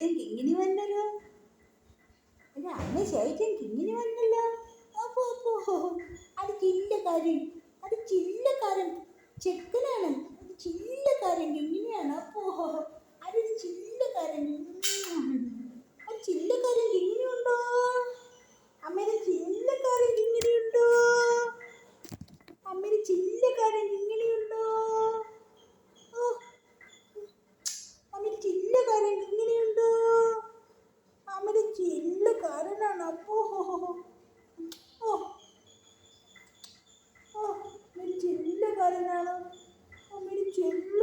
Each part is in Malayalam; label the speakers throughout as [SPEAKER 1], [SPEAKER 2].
[SPEAKER 1] കിങ്ങിണി വന്നല്ലോ. എൻ്റെ അമ്മ ശേഷം കിങ്ങിണി വന്നല്ലോ. അപ്പോ അത് ചില്ലക്കാരൻ ചെക്കനാണ്. അത് ചില്ലക്കാരൻ കിങ്ങിണിയാണ്. അപ്പോ അതൊരു ചില്ലക്കാരൻ. അത് ചില്ലക്കാരൻ കിങ്ങിണി ഉണ്ടോ? അമ്മയുടെ ചില്ലക്കാരൻ കിങ്ങിണി ഉണ്ടോ? അമ്മയുടെ ചില്ലക്കാരൻ കിങ്ങിണി ഉണ്ടോ? അമ്മയുടെ ചില്ലക്കാരൻ കിങ്ങിണി ഉണ്ടോ? അമ്മയുടെ ചില്ലക്കാരനാണ്. അപ്പോ അമ്മയുടെ ചില്ലക്കാരനാണ്. അമ്മയുടെ ചില്ല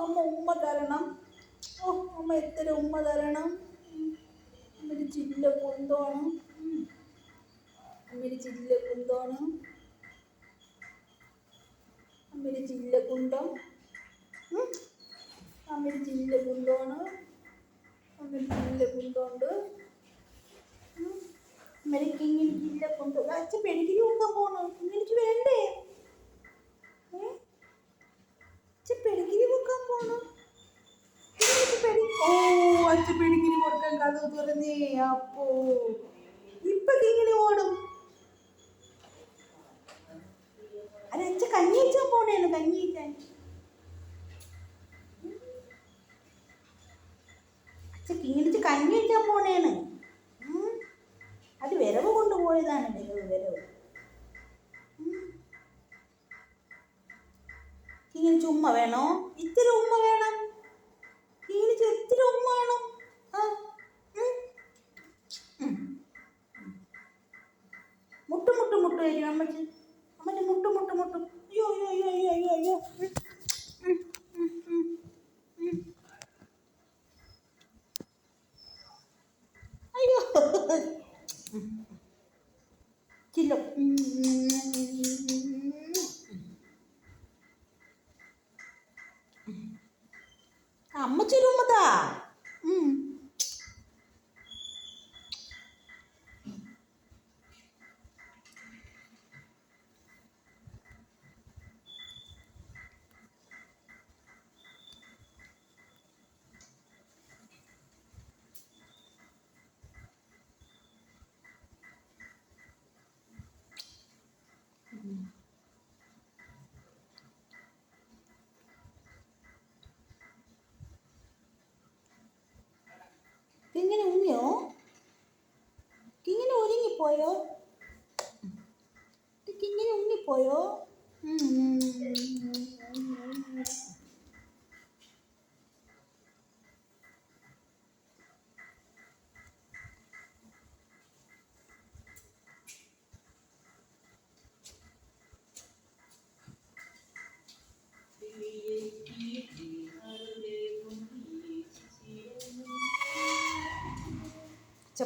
[SPEAKER 1] അമ്മ ഉമ്മ തരണം. അമ്മ എത്ര ഉമ്മ തരണം. അമ്മയുടെ ചില്ല കുന്തോണം. അമ്മയുടെ ചില്ല കുന്തോണം. അമ്മയുടെ ചില്ല കുന്തം. അമ്മയുടെ ചില്ല കുന്തോണ്. അമ്മയുടെ ചില്ല കുന്തോണ്ട്. അമ്മയ്ക്ക് ഇങ്ങനെ ചില്ല കുന്തോ. അച്ഛൻ പെടിക്കിരി കൊടുക്കാൻ പോകണം. എനിക്ക് വേണ്ടേ? അച്ഛൻ പെടിക്കിരി കൊടുക്കാൻ പോകണം. അച്ഛൻ പെടിക്കിരി കൊടുക്കാൻ കഥ തുറന്നേ. അപ്പോ ഇപ്പൊ ഇങ്ങനെ ഓടും. അത് അച്ഛൻ കഞ്ഞി വെച്ചാൻ പോണേണ്. കഞ്ഞി വെച്ചാൻ അച്ഛൻ കിങ്ങിണിച്ച് കഞ്ഞി വെച്ചാൻ പോണേണ്. അത് വിരവ് കൊണ്ടുപോയതാണ്. വിരവ് കിങ്ങിണിച്ച് ഉമ്മ വേണോ? ഇത്തിരി ഉമ്മ വേണം. കിങ്ങിണിച്ച് എത്തിരി ഉമ്മ വേണം. മുട്ടു വരും അമ്മച്ചി. അമ്മച്ചി മുട്ടു. അയ്യോ. അയ്യോ ചില്ല. അമ്മച്ചി ഉമ്മതാ. കിങ്ങിണി ഉങ്ങിയോ? കിങ്ങിണി ഒരുങ്ങിപ്പോയോ? കിങ്ങിണി ഉങ്ങിപ്പോയോ?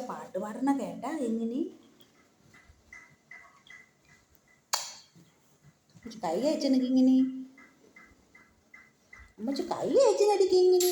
[SPEAKER 1] പാട്ട് പാടണ കേട്ടാ എങ്ങനെ? കൈ അയച്ചെനിക്ക് ഇങ്ങനെ. അമ്മച്ചി കൈ അയച്ചെനിക്ക് ഇങ്ങനെ.